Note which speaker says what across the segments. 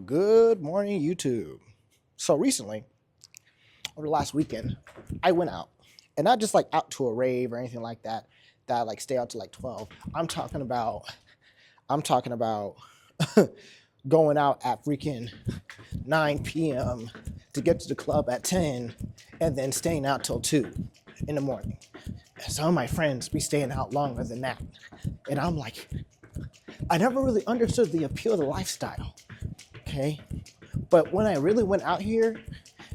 Speaker 1: Good morning, YouTube. So recently, over the last weekend, I went out, and not just like out to a rave or anything like that. That I like stay out to like 12. I'm talking about going out at freaking 9 p.m. to get to the club at 10, and then staying out till 2 in the morning. Some of my friends be staying out longer than that, and I'm like, I never really understood the appeal of the lifestyle. Okay, but when I really went out here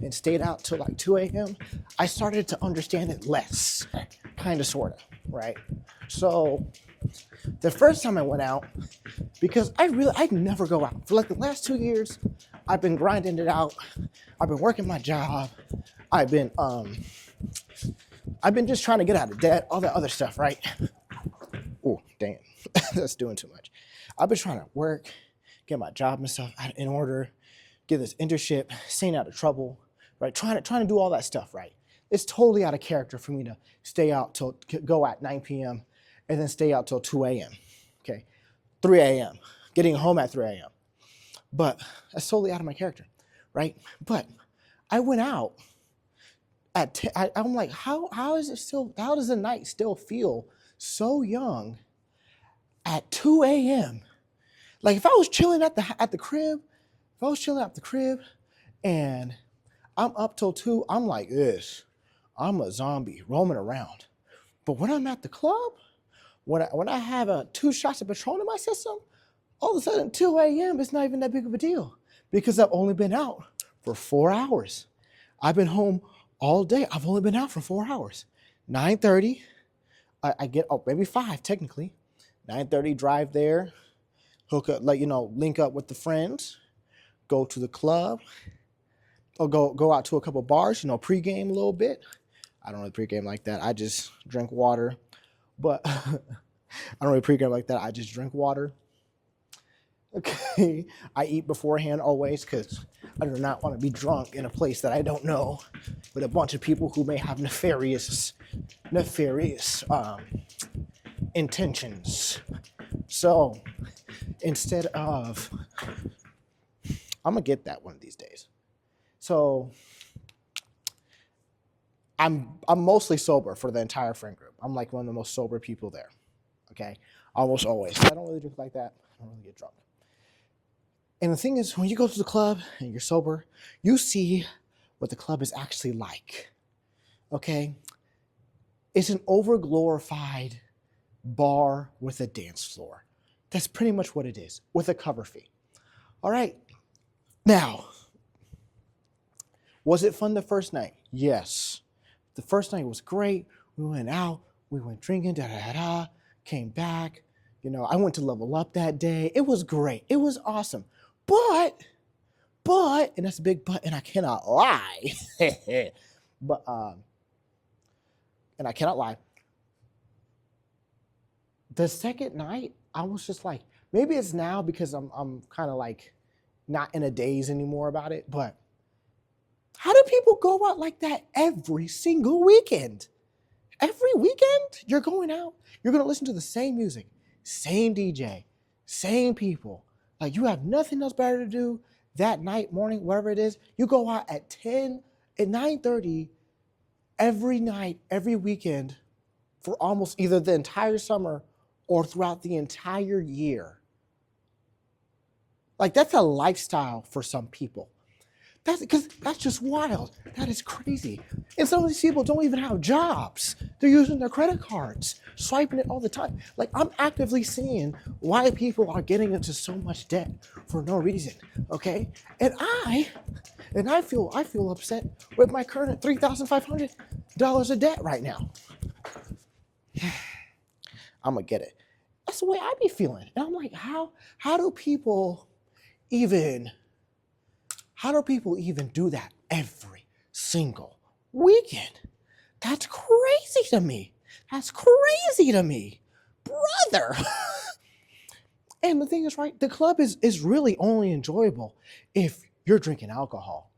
Speaker 1: and stayed out till like 2 a.m., I started to understand it less, kind of, sort of, right? So the first time I went out, because I never go out. For like the last 2 years, I've been grinding it out. I've been working my job. I've been just trying to get out of debt, all that other stuff, right? Oh, damn, that's doing too much. I've been trying to work, get my job and stuff in order, get this internship, staying out of trouble, right? Trying to do all that stuff, right? It's totally out of character for me to stay out till go at 9 p.m. and then stay out till 2 a.m. Okay, 3 a.m. Getting home at 3 a.m. But that's totally out of my character, right? But I went out at 10, I'm like, how is it still? How does the night still feel so young at 2 a.m.? Like if I was chilling at the crib, if I was chilling at the crib and I'm up till 2, I'm like this. I'm a zombie roaming around. But when I'm at the club, when I have 2 shots of Patron in my system, all of a sudden 2 a.m. is not even that big of a deal because I've only been out for 4 hours. I've been home all day. I've only been out for 4 hours. 9:30, I get maybe 5 technically. 9:30 drive there, hook up, link up with the friends, go to the club, or go out to a couple bars, pregame a little bit. I don't really pregame like that. I just drink water, but I don't really pregame like that. I just drink water. Okay, I eat beforehand always because I do not want to be drunk in a place that I don't know with a bunch of people who may have nefarious intentions. So instead of, I'm gonna get that one of these days. So I'm mostly sober for the entire friend group. I'm like one of the most sober people there. Okay, almost always. I don't really drink like that. I don't really get drunk. And the thing is, when you go to the club and you're sober, you see what the club is actually like. Okay, it's an overglorified bar with a dance floor. That's pretty much what it is, with a cover fee. All right. Now, was it fun the first night? Yes. The first night was great. We went out, we went drinking, came back. I went to Level Up that day. It was great. It was awesome. But, and that's a big but, and I cannot lie. but, and I cannot lie. The second night, I was just like, maybe it's now because I'm kind of like not in a daze anymore about it, but how do people go out like that every single weekend? Every weekend, you're going out, you're going to listen to the same music, same DJ, same people. Like you have nothing else better to do that night, morning, whatever it is. You go out at 10, at 9:30 every night, every weekend for almost either the entire summer or throughout the entire year. Like that's a lifestyle for some people. That's just wild. That is crazy. And some of these people don't even have jobs. They're using their credit cards, swiping it all the time. Like I'm actively seeing why people are getting into so much debt for no reason. Okay? And I feel upset with my current $3,500 of debt right now. I'm gonna get it. That's the way I be feeling. And I'm like, how do people even do that every single weekend? That's crazy to me. Brother. And the thing is, right, the club is really only enjoyable if you're drinking alcohol.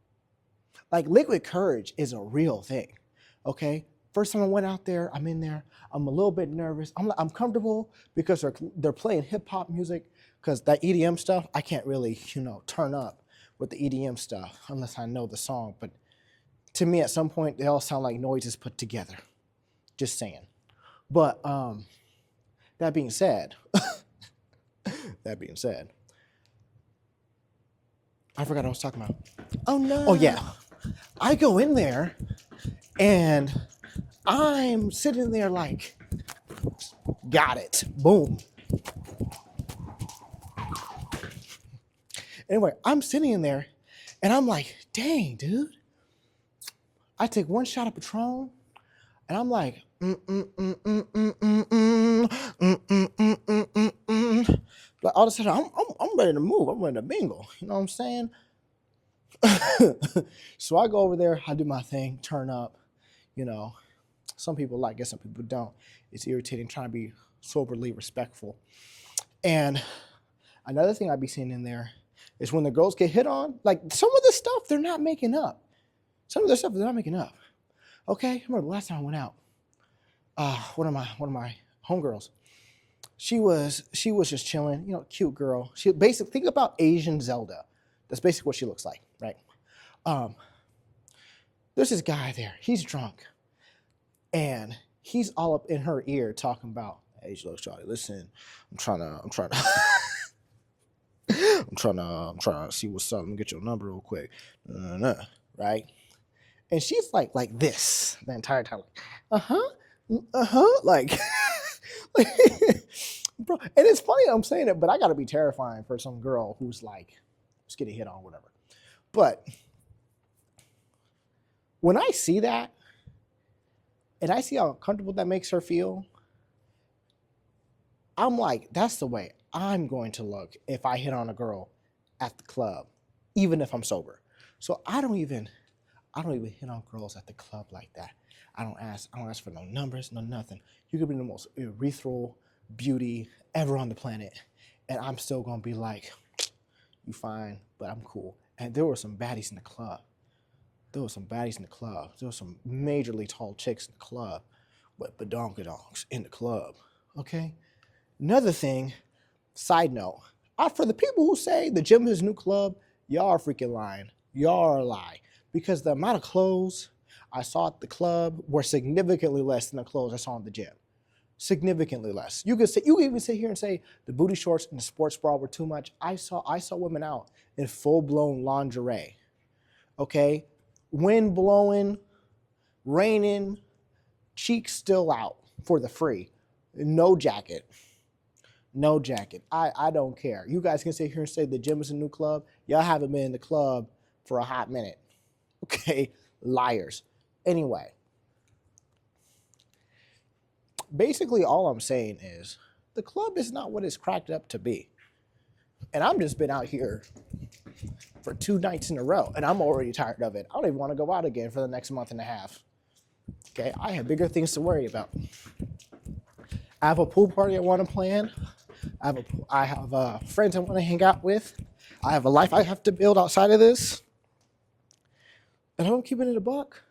Speaker 1: Like liquid courage is a real thing, okay? first time I went out there, I'm in there. I'm a little bit nervous. I'm comfortable because they're playing hip hop music. Because that EDM stuff, I can't really, turn up with the EDM stuff unless I know the song. But to me, at some point, they all sound like noises put together. Just saying. But that being said, I forgot what I was talking about.
Speaker 2: Oh no.
Speaker 1: Oh yeah, I go in there and I'm sitting there like, got it, boom. Anyway, I'm sitting in there and I'm like, dang, dude. I take one shot of Patron and I'm like, But all of a sudden, I'm ready to move. I'm ready to mingle. You know what I'm saying? So I go over there. I do my thing. Turn up. Some people like it. Some people don't. It's irritating trying to be soberly respectful. And another thing I'd be seeing in there is when the girls get hit on. Like some of the stuff they're not making up. Okay, I remember the last time I went out. One of my homegirls. She was just chilling, cute girl. She basically think about Asian Zelda. That's basically what she looks like, right? There's this guy there. He's drunk, and he's all up in her ear talking about, "Hey, look, Charlie, listen, I'm trying to I'm trying to see what's up. Let me get your number real quick, right?" And she's like this the entire time, like, bro. And it's funny I'm saying it, but I gotta be terrifying for some girl who's like, just getting hit on, whatever. But when I see that, and I see how comfortable that makes her feel, I'm like, that's the way I'm going to look if I hit on a girl at the club, even if I'm sober. So I don't even hit on girls at the club like that. I don't ask for no numbers, no nothing. You could be the most ethereal beauty ever on the planet, and I'm still gonna be like, you fine, but I'm cool. And there were some baddies in the club. There were some majorly tall chicks in the club, but badonkadonks in the club. Okay? Another thing, side note, for the people who say the gym is a new club, y'all are freaking lying. Y'all are lying. Because the amount of clothes I saw at the club were significantly less than the clothes I saw in the gym. Significantly less. You can even sit here and say the booty shorts and the sports bra were too much. I saw women out in full-blown lingerie. Okay? Wind blowing, raining, cheeks still out for the free. No jacket. I don't care. You guys can sit here and say the gym is a new club. Y'all haven't been in the club for a hot minute. Okay? Liars. Anyway. Basically, all I'm saying is the club is not what it's cracked up to be. And I've just been out here for 2 nights in a row, and I'm already tired of it. I don't even want to go out again for the next month and a half. Okay? I have bigger things to worry about. I have a pool party I want to plan. I have friends I want to hang out with. I have a life I have to build outside of this. And I'm keeping it a buck.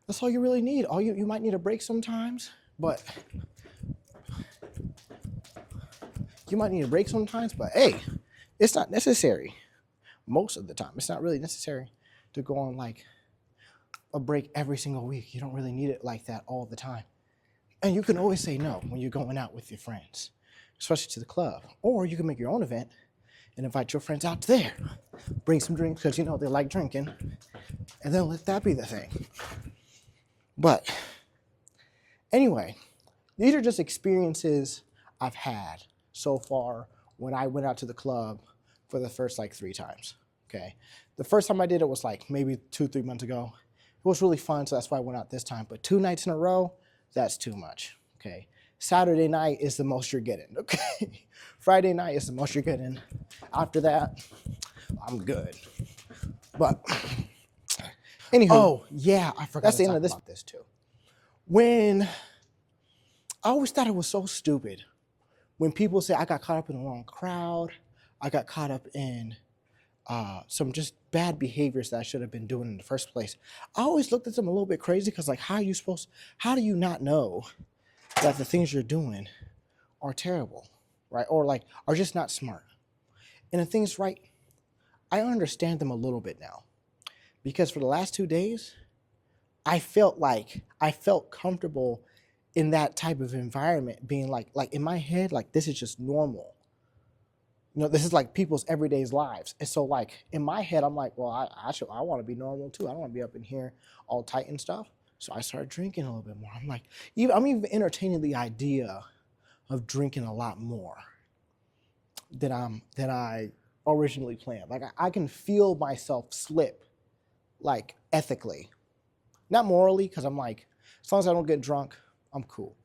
Speaker 1: That's all you really need. You might need a break sometimes, but hey, it's not necessary. Most of the time, it's not really necessary to go on like a break every single week. You don't really need it like that all the time. And you can always say no when you're going out with your friends, especially to the club. Or you can make your own event and invite your friends out there. Bring some drinks because they like drinking, and then let that be the thing. But anyway, these are just experiences I've had so far when I went out to the club for the first 3 times. Okay. The first time I did it was maybe 2-3 months ago. It was really fun, so that's why I went out this time. But 2 nights in a row, that's too much. Okay. Saturday night is the most you're getting. Okay. Friday night is the most you're getting. After that, I'm good. But anywho,
Speaker 2: Oh yeah, I forgot.
Speaker 1: That's the end of this too. When I always thought it was so stupid when people say I got caught up in the wrong crowd, I got caught up in some just bad behaviors that I should have been doing in the first place. I always looked at them a little bit crazy because, like, how do you not know that the things you're doing are terrible, right? Or like are just not smart. And the things, right, I understand them a little bit now because for the last 2 days, I felt comfortable in that type of environment, being like in my head, like this is just normal. This is like people's everyday lives. And so like in my head, I'm like, well, I want to be normal too. I don't want to be up in here all tight and stuff. So I started drinking a little bit more. I'm even entertaining the idea of drinking a lot more than I originally planned. Like I can feel myself slip, like ethically, not morally, because I'm like, as long as I don't get drunk, I'm cool.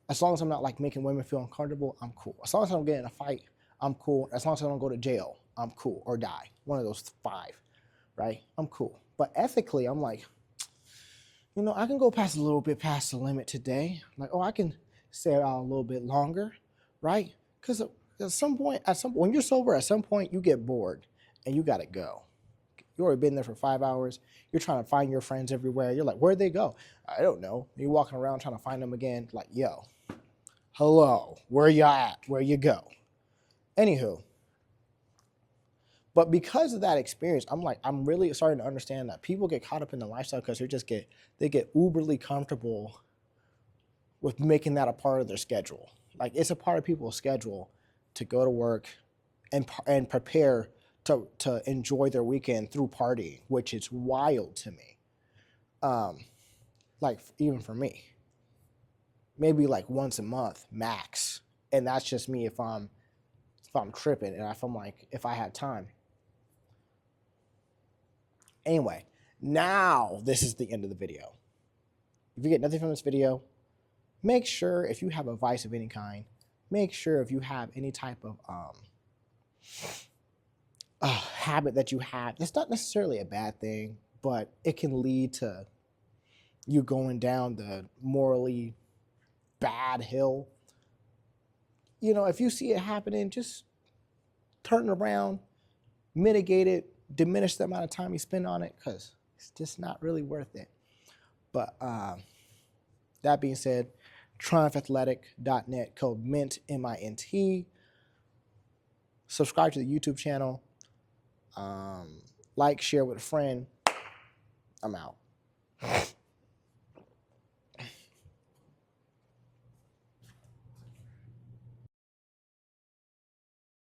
Speaker 1: As long as I'm not like making women feel uncomfortable, I'm cool. As long as I don't get in a fight, I'm cool. As long as I don't go to jail, I'm cool, or die. One of those 5, right? I'm cool. But ethically, I'm like, I can go past a little bit past the limit today. Like, oh, I can stay out a little bit longer, right? Because at some point, when you're sober, at some point you get bored and you gotta go. You already been there for 5 hours. You're trying to find your friends everywhere. You're like, where'd they go? I don't know. You're walking around trying to find them again. Like, yo, hello, where you at? Where you go? Anywho, but because of that experience, I'm really starting to understand that people get caught up in the lifestyle because they get uberly comfortable with making that a part of their schedule. Like it's a part of people's schedule to go to work and prepare to enjoy their weekend through partying, which is wild to me. Like even for me, maybe like once a month max, and that's just me if I'm tripping and if I had time. Anyway, now this is the end of the video. If you get nothing from this video, make sure if you have a vice of any kind, make sure if you have any type of habit that you have, it's not necessarily a bad thing, but it can lead to you going down the morally bad hill. If you see it happening, just turn it around, mitigate it, diminish the amount of time you spend on it, because it's just not really worth it. But that being said, triumphathletic.net, code MINT, MINT. Subscribe to the YouTube channel. Like, share with a friend. I'm out.